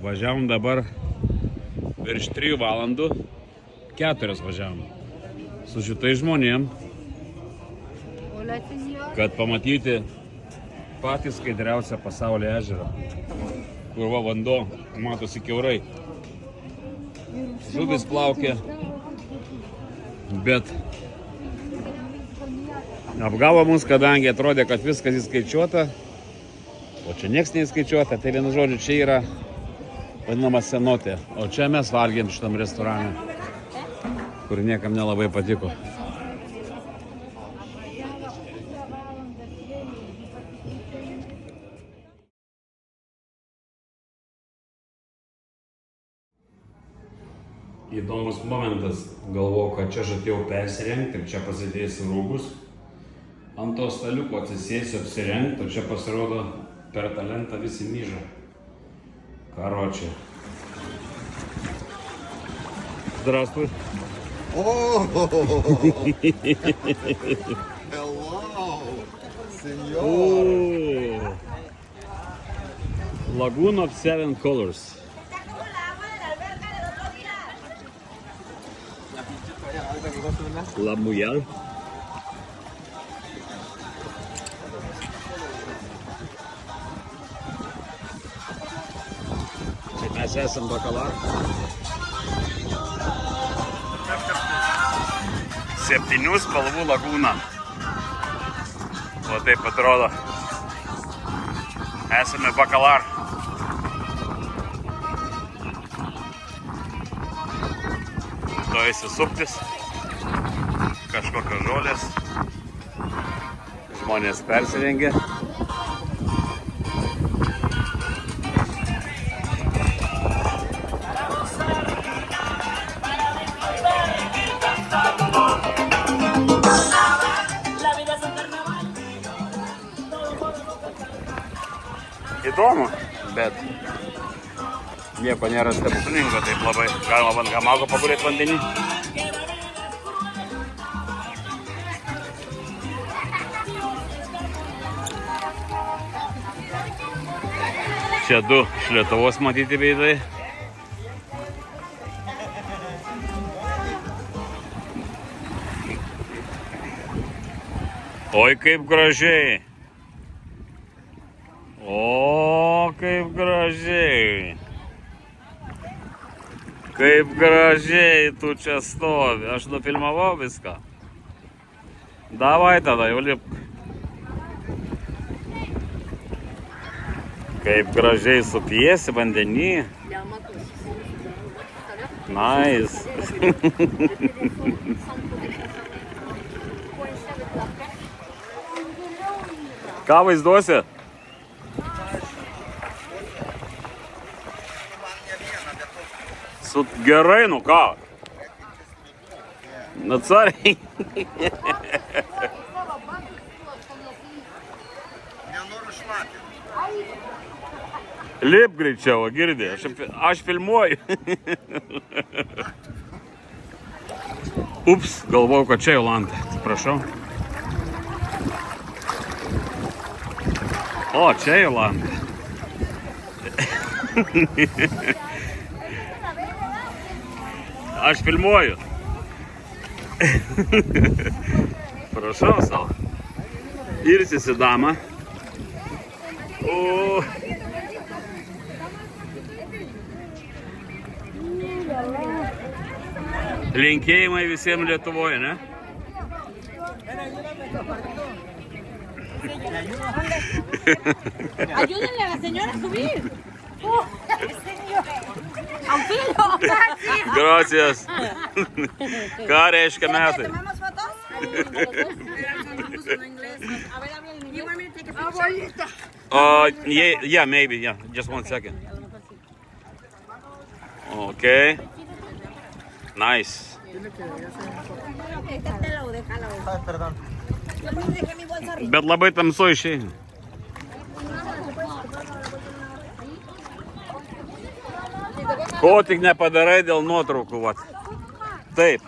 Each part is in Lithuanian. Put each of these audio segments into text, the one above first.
Važiavom dabar virš 3 valandų, 4 važiavom su šitais žmonėm, kad pamatyti patį skaidriausią pasaulio ežerą, kur va vanduo matosi kiaurai. Žuvis plaukia, bet apgavo mus, kadangi atrodė, kad viskas įskaičiuota, o čia nieks neįskaičiuota. Tai vienu žodžiu, čia yra vadinama senotė, o čia mes valgėm šitam restorane, kur niekam nelabai patiko. Įdomus momentas, galvoju, kad čia aš atėjau persirengti ir čia pasidėsiu rūbus. Ant to staliuko atsisėsiu apsirengti, o čia pasirodo per talentą visi myža. Karočią. Здравствуй. Hello, senor. Lagoon of 7 colors. La Muyal. Čia mes esam Bakalar. 7 spalvų lagūna. O taip atrodo. Esame Bakalar. Stojasi suptis. Kažkokios žolės. Žmonės persirengia. Įdomu, bet nieko nėra stebuklingo, taip labai galima ant hamago pagulėti vandenį. Čia 2 iš Lietuvos matyti veidai. Oi, kaip gražiai. O, kaip gražiai. Kaip gražiai tu čia stovi. Aš nufilmavau viską. Davai tada, jau lipk. Kaip gražiai supiesi vandenį. Nice. Ką vaizduosi? Gerai, nu ką? Atsargiai. Nenoriu šlapti. Lip greičiau, girdi, aš filmuoju. Ups, galvojau, kad čia Jolanta, atsiprašau. O, čia Jolanta. Aš filmuoju. Prašau savo. Ilsisi dama. O. Linkėjimai visiems Lietuvoje, ne? Ayúdenle a la señora a subir. Auxilio. Gracias. Ką reiškia metai? ¿Tomamos fotos? You want me to take a picture? Yeah, maybe, yeah. Just 1 second. Okay. Nice. Perdón. Bet labai tamsu išeina. Ko tik nepadarai dėl nuotraukų, vat. Taip.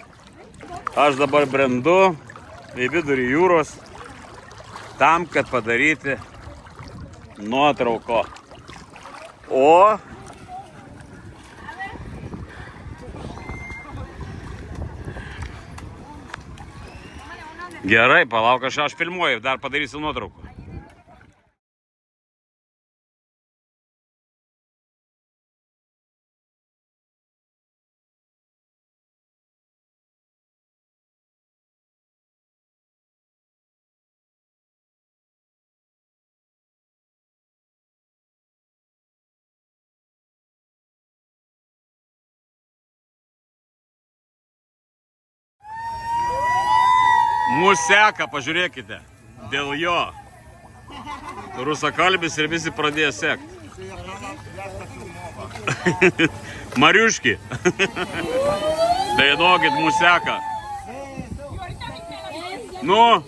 Aš dabar brendu į vidurį jūros tam, kad padaryti nuotrauko. O Gerai, palauk, aš filmuoju, dar padarysiu nuotraukų. Mūsų seka, pažiūrėkite, dėl jo. Rusakalbis ir visi pradėjo sekti. Mariuški. Dainuokit, mūsų seka. Nu.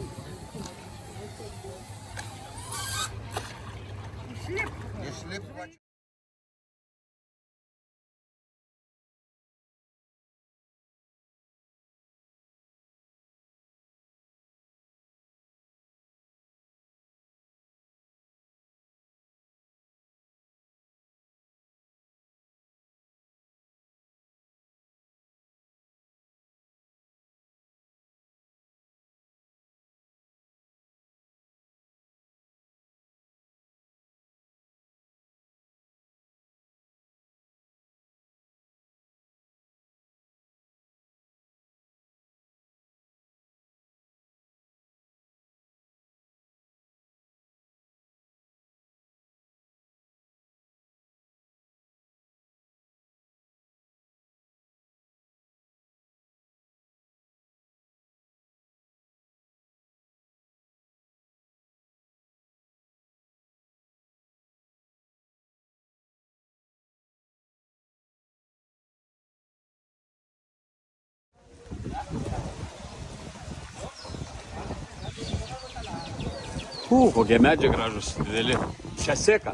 Kokie medžiai gražus, dideli. Čia seka.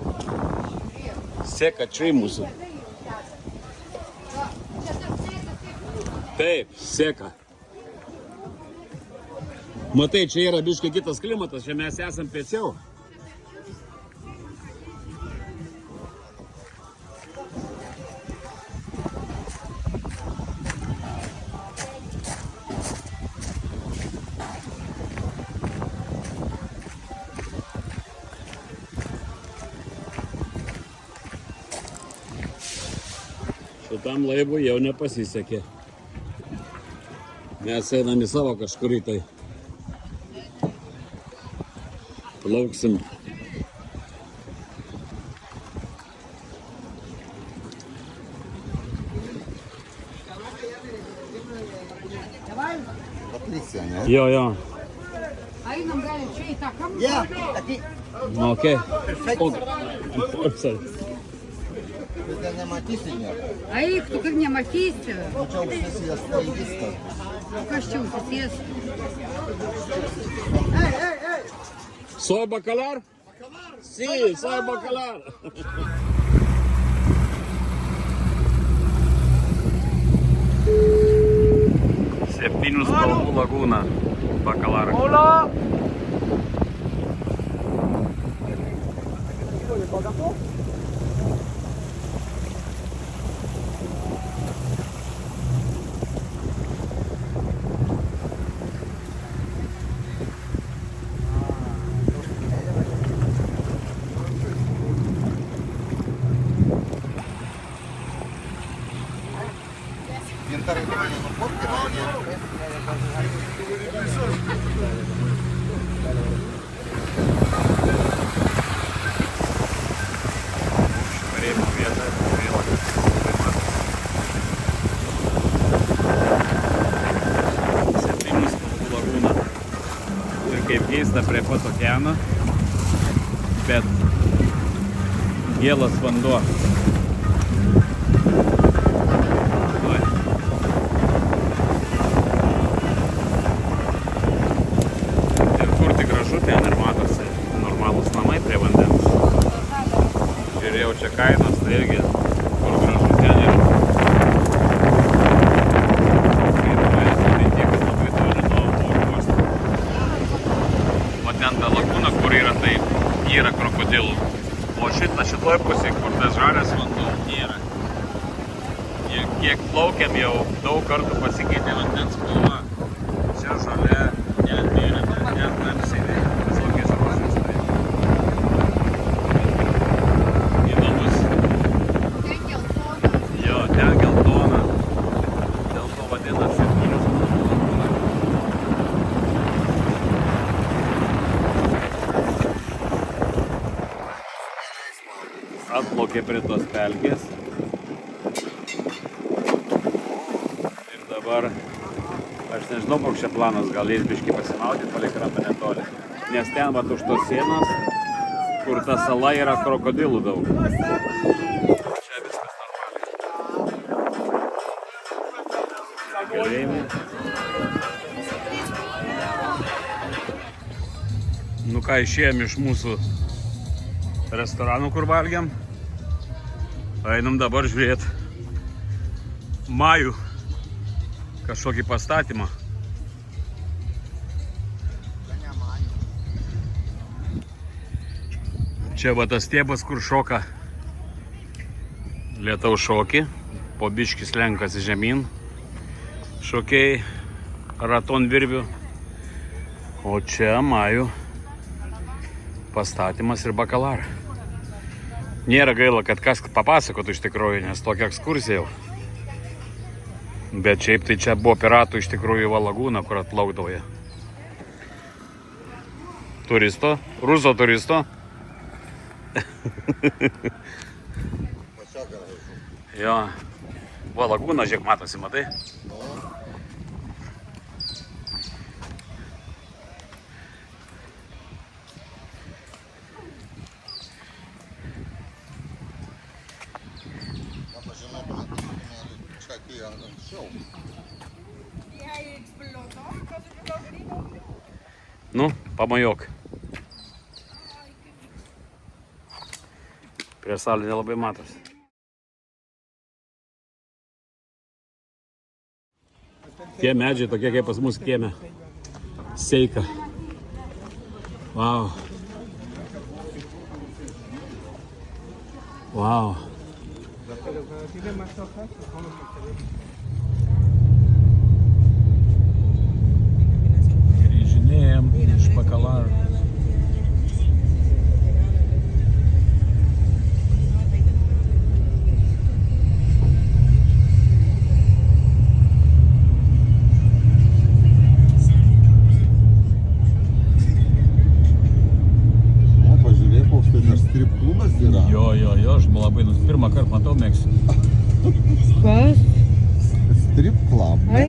Seka čia mūsų. Taip, seka. Matai, čia yra biškai kitas klimatas, čia mes esam piečiau. Šitam laivui jau nepasisekė. Mes einam į savo kažkurį tai. Plauksim. Patricia, ne? Jo. Ainam galim čia į tą kampą. Yeah, aquí. Okei. Perfecto. Okay. Ты нematysi nieko. Eik, tu kaip nematysi. Nu čia užsisijęs tai viskas. O kas čia užsisės? Soy bacalar? Sí, soy bacalar. Septynių spalvų lagūna. Bacalar. Hola! Kaip keista prie pat okeano, bet gėlas vanduo. Ir kur tik gražu, ten ir matosi normalūs namai prie vandens. Žiūrėjau čia kainos, tai irgi kur gražu ten ir. Ten ta lagūna, kur yra, tai yra krokodilų. O šitoj pusėje, kur tas žalias vanduo, nėra. Ir kiek plaukiam jau daug kartų pasikeitė vandens spalva. Čia žalia, net nėra. priplaukė prie tos pelkės. Ir dabar, aš nežinau, koks čia planas, gal eis biškį pasimaudyti, palei krantą netoli. Nes ten, vat, už tos sienos, kur ta sala yra, krokodilų daug. Čia viskas normaliai. Galėjimai. Nu ką, išėjom iš mūsų restoranų, kur valgiam. Einam dabar žiūrėti Majų kažkokį pastatymą. Čia va tas stiebas, kur šoka lietaus šokį, po biškį slenkasi žemyn šokiai ratonvirvių, o čia Majų pastatymas ir bakalara. Nėra gaila, kad kas papasakotų iš tikrųjų, nes tokia ekskursija jau. Bet šiaip tai čia buvo piratų iš tikrųjų va lagūna, kur atplaukdavo jie. Turisto, ruso turisto. Jo, va lagūna, žiūrėk, matosi, matai? Nu, pamajok. Prie salį nelabai matosi. Tie medžiai tokie kaip pas mus kieme. Seika. Wow. Wow. Grįžinėjom iš bakalara. Strip klubas yra. Jo, aš labai pirmą kartą matau Meksiką. Kas? Strip club.